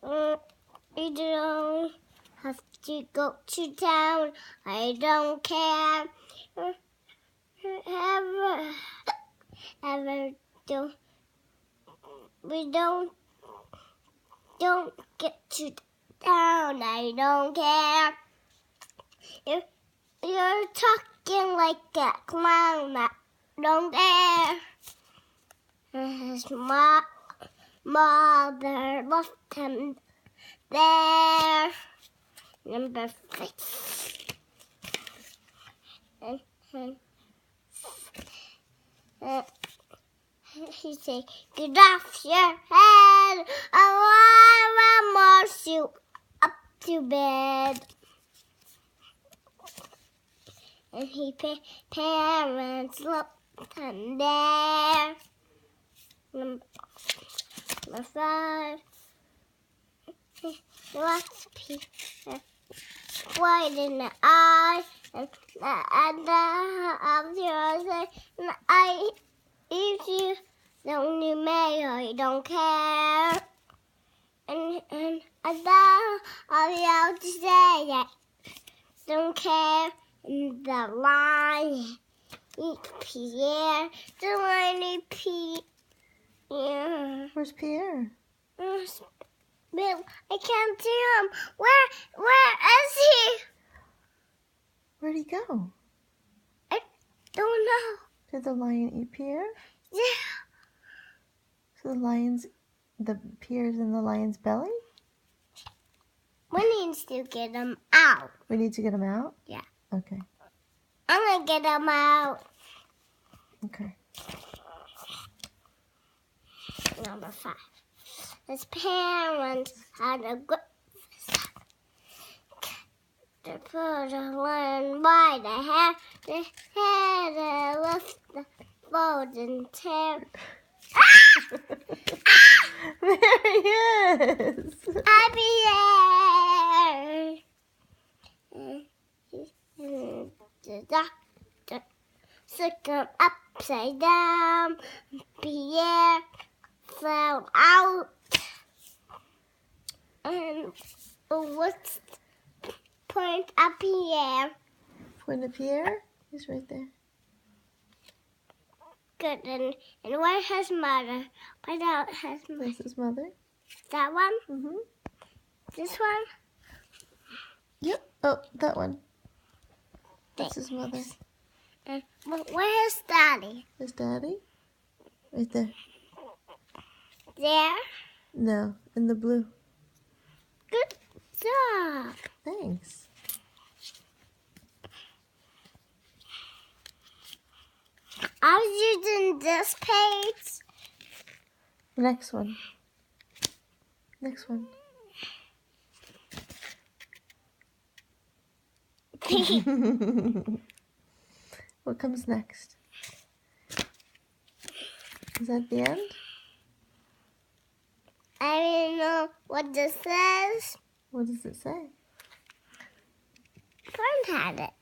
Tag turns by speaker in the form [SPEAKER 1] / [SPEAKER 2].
[SPEAKER 1] You don't have to go to town. I don't care. Ever do. We don't get to town. I don't care. You're talking like a clown. I don't care. His mother left him there. Number 6. And he said, "Get off your head. I want more soup up to bed." And his parents looked him there. Number 5. He watched Pierre wide in the eye, and of yours, and I, if you don't you may, I don't care. And I'll be able to say that don't care. And the lion eat Pierre, the lion eat Pierre.
[SPEAKER 2] Where's Pierre?
[SPEAKER 1] Bill, I can't see him. Where is he?
[SPEAKER 2] Where'd he go?
[SPEAKER 1] I don't know.
[SPEAKER 2] Did the lion eat Pierre?
[SPEAKER 1] Yeah.
[SPEAKER 2] So the Pierre's in the lion's belly?
[SPEAKER 1] We need to get him out.
[SPEAKER 2] We need to get him out?
[SPEAKER 1] Yeah.
[SPEAKER 2] Okay.
[SPEAKER 1] I'm going to get him out.
[SPEAKER 2] Okay.
[SPEAKER 1] Number 5. His parents had a good to put a lion by the hair. The head and lift the fold and tear.
[SPEAKER 2] There he is.
[SPEAKER 1] Happy and the doctor took him upside down. Pierre fell out. And what's the point of Pierre?
[SPEAKER 2] Point of Pierre? He's right there.
[SPEAKER 1] Good. And where's his mother? Point out his mother.
[SPEAKER 2] That's his mother.
[SPEAKER 1] That one?
[SPEAKER 2] Mm-hmm.
[SPEAKER 1] This one?
[SPEAKER 2] Yep. Oh, that one. That's his mother.
[SPEAKER 1] And where's Daddy?
[SPEAKER 2] His daddy? Right there.
[SPEAKER 1] There?
[SPEAKER 2] No, in the blue.
[SPEAKER 1] Good job.
[SPEAKER 2] Thanks.
[SPEAKER 1] I was using this page.
[SPEAKER 2] Next one. Next one. What comes next? Is that the end?
[SPEAKER 1] I don't know what this says.
[SPEAKER 2] What does it say?
[SPEAKER 1] Friend had it.